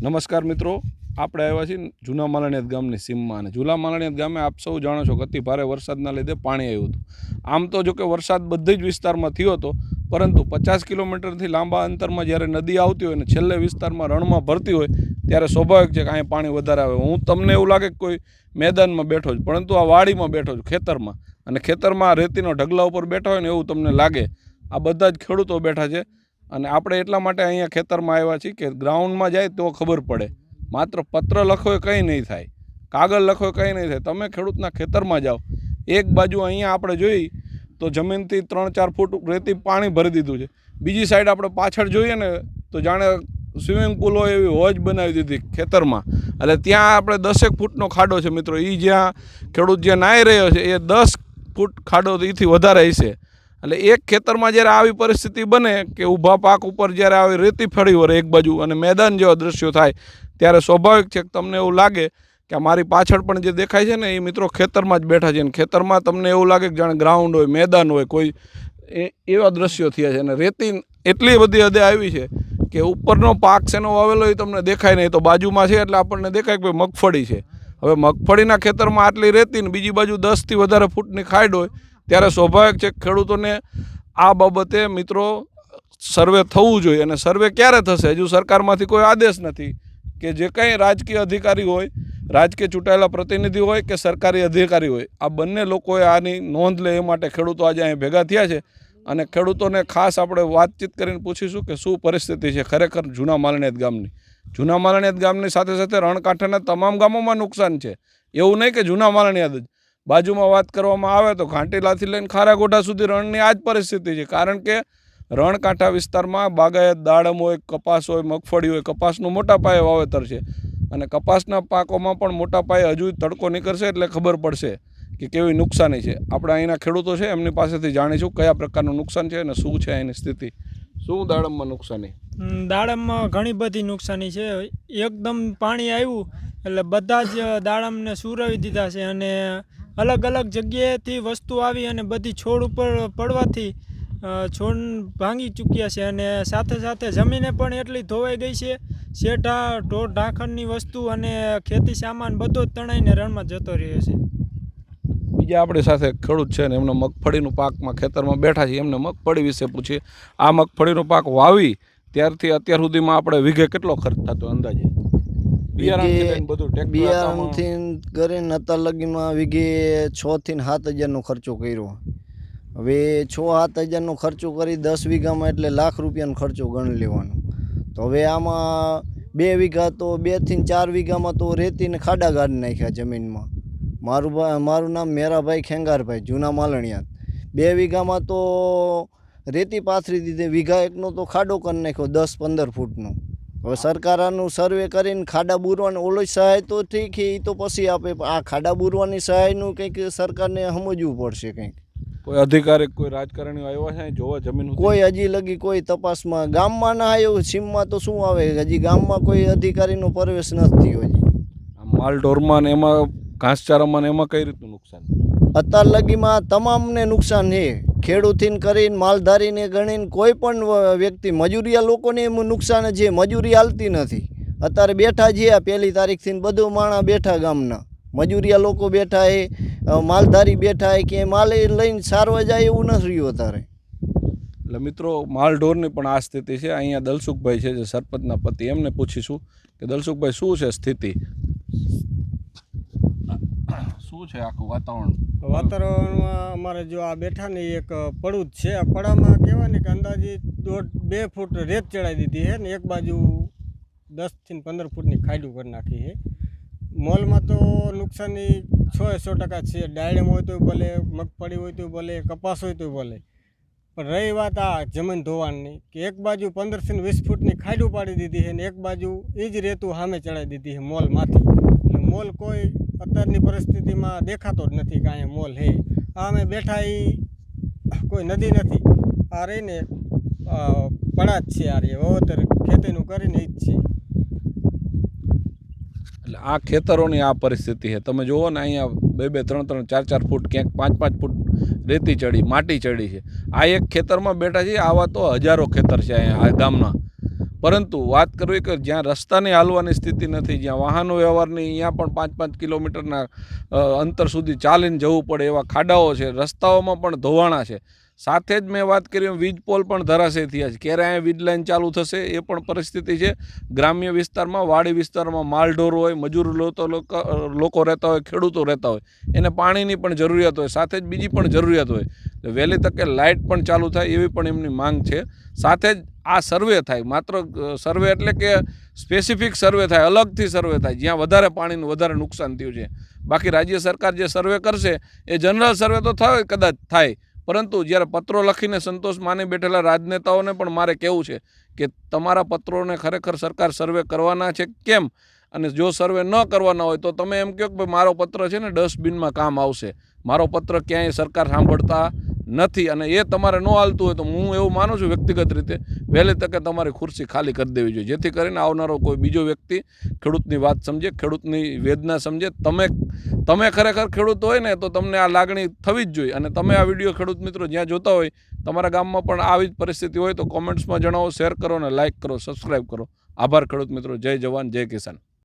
નમસ્કાર મિત્રો, આપણે આવ્યા છીએ જૂના માલણિયાદ ગામની સીમમાં અને જૂના માલણિયાદ ગામે આપ સૌ જાણો છો કે અતિ ભારે વરસાદના લીધે પાણી આવ્યું હતું। આમ તો જો કે વરસાદ બધી જ વિસ્તારમાં થયો હતો, પરંતુ 50 કિલોમીટરથી લાંબા અંતરમાં જ્યારે નદી આવતી હોય અને છેલ્લે વિસ્તારમાં રણમાં ભરતી હોય ત્યારે સ્વાભાવિક છે કે અહીંયા પાણી વધારે આવે। હું તમને એવું લાગે કે કોઈ મેદાનમાં બેઠો છું, પરંતુ આ વાડીમાં બેઠો છું, ખેતરમાં, અને ખેતરમાં આ રેતીનો ઢગલા ઉપર બેઠા હોય ને એવું તમને લાગે। આ બધા જ ખેડૂતો બેઠા છે અને આપણે એટલા માટે અહીંયા ખેતરમાં આવ્યા છીએ કે ગ્રાઉન્ડમાં જાય તો ખબર પડે। માત્ર પત્ર લખો એ કંઈ નહીં થાય, કાગળ લખો એ કંઈ નહીં થાય। તમે ખેડૂતના ખેતરમાં જાઓ, એક બાજુ અહીંયા આપણે જોઈ તો જમીનથી 3-4 ફૂટ રેતી પાણી ભરી દીધું છે, બીજી સાઈડ આપણે પાછળ જોઈએ ને તો જાણે સ્વિમિંગ પુલ હોય એવી હોજ બનાવી દીધી ખેતરમાં। એટલે ત્યાં આપણે 10 ફૂટનો ખાડો છે મિત્રો, એ જ્યાં ખેડૂત જ્યાં નાહી રહ્યો છે એ 10 ફૂટ ખાડો એથી વધારે હશે। એટલે એક ખેતરમાં જ્યારે આવી પરિસ્થિતિ બને કે ઊભા પાક ઉપર જ્યારે આવી રેતી ફળી વળે એક બાજુ અને મેદાન જેવા દ્રશ્યો થાય, ત્યારે સ્વાભાવિક છે કે તમને એવું લાગે કે મારી પાછળ પણ જે દેખાય છે ને એ મિત્રો ખેતરમાં જ બેઠા છે અને ખેતરમાં તમને એવું લાગે કે જાણે ગ્રાઉન્ડ હોય, મેદાન હોય, કોઈ એવા દ્રશ્યો થયા છે। અને રેતી એટલી બધી હદે આવી છે કે ઉપરનો પાક શેનો વાવેલો એ તમને દેખાય નહીં, તો બાજુમાં છે એટલે આપણને દેખાય કે ભાઈ મગફળી છે। હવે મગફળીના ખેતરમાં આટલી રેતી ને બીજી બાજુ 10થી વધારે ફૂટની ખાડ હોય ત્યારે સ્વાભાવિક છે ખેડૂતોને આ બાબતે મિત્રો સર્વે થવું જોઈએ। અને સર્વે ક્યારે થશે? હજુ સરકારમાંથી કોઈ આદેશ નથી કે જે કંઈ રાજકીય અધિકારી હોય, રાજકીય ચૂંટાયેલા પ્રતિનિધિ હોય કે સરકારી અધિકારી હોય, આ બંને લોકોએ આની નોંધ લે એ માટે ખેડૂતો આજે અહીં ભેગા થયા છે। અને ખેડૂતોને ખાસ આપણે વાતચીત કરીને પૂછીશું કે શું પરિસ્થિતિ છે ખરેખર જૂના માલણિયાદ ગામની। જૂના માલણિયાદ ગામની સાથે સાથે રણકાંઠાના તમામ ગામોમાં નુકસાન છે, એવું નહીં કે જૂના માલણિયાદ જ। બાજુમાં વાત કરવામાં આવે તો ઘાંટીલાથી લઈને ખારાગોઢા સુધી રણની આ જ પરિસ્થિતિ છે, કારણ કે રણકાંઠા વિસ્તારમાં બાગાયત દાડમ હોય, કપાસ હોય, મગફળી હોય, કપાસનું મોટા પાયે વાવેતર છે અને કપાસના પાકોમાં પણ મોટા પાયે હજુ તડકો નીકળશે એટલે ખબર પડશે કે કેવી નુકસાની છે। આપણે અહીંના ખેડૂતો છે એમની પાસેથી જાણીશું કયા પ્રકારનું નુકસાન છે અને શું છે એની સ્થિતિ। શું દાડમમાં નુકસાની? દાડમમાં ઘણી બધી નુકસાની છે। એકદમ પાણી આવ્યું એટલે બધા જ દાડમને સુરવી દીધા છે અને અલગ અલગ જગ્યાએથી વસ્તુ આવી અને બધી છોડ ઉપર પડવાથી છોડ ભાંગી ચૂક્યા છે અને સાથે સાથે જમીને પણ એટલી ધોવાઈ ગઈ છે, શેઠા ઢોર ઢાંખણની વસ્તુ અને ખેતી સામાન બધો જ તણાઈને રણમાં જતો રહ્યો છે। બીજા આપણી સાથે ખેડૂત છે ને એમનો મગફળીનું પાકમાં ખેતરમાં બેઠા છે, એમને મગફળી વિશે પૂછીએ। આ મગફળીનો પાક વાવી ત્યારથી અત્યાર સુધીમાં આપણે વીઘે કેટલો ખર્ચ થતો અંદાજે? બિયારણથી કરીને અત્યાર લગીમાં વીઘે 6 થી 7 હજારનો ખર્ચો કર્યો। હવે 6-7 હજારનો ખર્ચો કરી 10 વીઘામાં એટલે લાખ રૂપિયાનો ખર્ચો ગણી લેવાનો। તો હવે આમાં 2 વીઘા તો 2 થી 4 વીઘામાં તો રેતીને ખાડા ગાડી નાખ્યા જમીનમાં। મારું નામ મેરાભાઈ ખેંગારભાઈ, જૂના માલણિયાદ। 2 વીઘામાં તો રેતી પાથરી દીધી, વીઘા એકનો તો ખાડો કરી નાખ્યો 10-15 ફૂટનો। હવે સરકાર આનું સર્વે કરીને ખાડા બૂરવાની ઓલો સહાય તો ઠીક એ તો પછી આપે, આ ખાડા બૂરવાની સહાયનું કંઈક સરકારને સમજવું પડશે કંઈક। કોઈ અધિકારી, કોઈ રાજકારણીઓ આવ્યા છે જોવા જમીન? કોઈ હજી લગી કોઈ તપાસમાં ગામમાં ના આવ્યો, સીમમાં તો શું આવે, હજી ગામમાં કોઈ અધિકારીનો પ્રવેશ નથી થયો હજી। માલ ઢોરમાં ને એમાં ઘાસચારામાં ને એમાં કઈ રીતનું નુકસાન? અત્યાર લગીમાં તમામને નુકસાન છે, ખેડૂતીને કરીને માલધારીને ગણીને કોઈ પણ વ્યક્તિ, મજૂરિયા લોકોને એમ નુકસાન છે, મજૂરી હાલતી નથી। અત્યારે બેઠા છે 1 તારીખથી બધું માણા બેઠા, ગામના મજૂરિયા લોકો બેઠા છે, માલધારી બેઠા છે કે માલ લઈને સારવા જાય એવું નથી રહ્યું અત્યારે। એટલે મિત્રો માલઢોરની પણ આ સ્થિતિ છે। અહીંયા દલસુખભાઈ છે જે સરપંચના પતિ, એમને પૂછીશું કે દલસુખભાઈ શું છે સ્થિતિ, શું છે આખું વાતાવરણ? વાતાવરણમાં અમારે જો આ બેઠા ને એક પડું જ છે, આ પડામાં કહેવાય ને કે અંદાજે 1.5-2 ફૂટ રેત ચડાવી દીધી છે ને એક બાજુ 10 થી 15 ફૂટની ખાડું કરી નાખી છે। મોલમાં તો નુકસાની 100% છે, ડાયડમ હોય તો ભલે, મગફળી હોય તો ભલે, કપાસ હોય તો ભલે, પણ રહી વાત આ જમીન ધોવાણની કે એક બાજુ 15 થી 20 ફૂટની ખાડું પાડી દીધી છે ને એક બાજુ એ જ રેતું સામે ચડાવી દીધી છે મોલમાંથી। એટલે મોલ કોઈ અત્યારની પરિસ્થિતિમાં દેખાતો જ નથી કે અહીંયા મોલ છે। આ અમે બેઠા એ કોઈ નદી નથી, આ રહીને પડા જ છે, આ રે વાવેતર ખેતીનું કરીને એ જ છે। એટલે આ ખેતરોની આ પરિસ્થિતિ છે, તમે જુઓ ને અહીંયા 2-2, 3-3, 4-4 ફૂટ, ક્યાંક 5-5 ફૂટ રેતી ચડી, માટી ચડી છે। આ એક ખેતરમાં બેઠા છીએ, આવા તો હજારો ખેતર છે અહીંયા આ ગામના, પરંતુ વાત કરવી કે જ્યાં રસ્તાની હાલવાની સ્થિતિ નથી, જ્યાં વાહનો વ્યવહારની અહીંયા પણ 5-5 કિલોમીટરના અંતર સુધી ચાલીને જવું પડે એવા ખાડાઓ છે, રસ્તાઓમાં પણ ધોવાણા છે. સાથે જ મેં વાત કરી વીજ પોલ પણ ધરાશયી થયા છે. ક્યારે અહીંયા વીજ લાઈન ચાલુ થશે એ પણ પરિસ્થિતિ છે. ગ્રામ્ય વિસ્તારમાં, વાડી વિસ્તારમાં માલઢોર હોય, મજૂર લોકો રહેતા હોય, ખેડૂતો રહેતા હોય, એને પાણીની પણ જરૂરિયાત હોય, સાથે જ બીજી પણ જરૂરિયાત હોય. વહેલી તકે લાઇટ પણ ચાલુ થાય એવી પણ એમની માંગ છે. સાથે જ આ સર્વે થાય, માત્ર સર્વે એટલે કે સ્પેસિફિક સર્વે થાય, અલગથી સર્વે થાય જ્યાં વધારે પાણીનું વધારે નુકસાન થયું છે. બાકી રાજ્ય સરકાર જે સર્વે કરશે એ જનરલ સર્વે તો થાય, કદાચ થાય, પરંતુ જ્યારે પત્રો લખીને સંતોષ માની બેઠેલા રાજનેતાઓને પણ મારે કહેવું છે કે તમારા પત્રોને ખરેખર સરકાર સર્વે કરવાના છે કેમ, અને જો સર્વે ન કરવાના હોય તો તમે એમ કહો કે ભાઈ મારો પત્ર છે ને ડસ્ટબિનમાં કામ આવશે, મારો પત્ર ક્યાંય સરકાર સાંભળતા નથી, અને એ તમારે ન હાલતું હોય તો હું એવું માનું છું વ્યક્તિગત રીતે વહેલી તકે તમારી ખુરશી ખાલી કરી દેવી જોઈએ, જેથી કરીને આવનારો કોઈ બીજો વ્યક્તિ ખેડૂતની વાત સમજે, ખેડૂતની વેદના સમજે. તમે ખરેખર ખેડૂત હોય ને તો તમને આ લાગણી થવી જ જોઈએ. અને તમે આ વિડીયો ખેડૂત મિત્રો જ્યાં જોતા હોય તમારા ગામમાં પણ આવી જ પરિસ્થિતિ હોય તો કોમેન્ટ્સમાં જણાવો, શેર કરો અને લાઇક કરો, સબસ્ક્રાઈબ કરો. આભાર ખેડૂત મિત્રો. જય જવાન, જય કિસાન.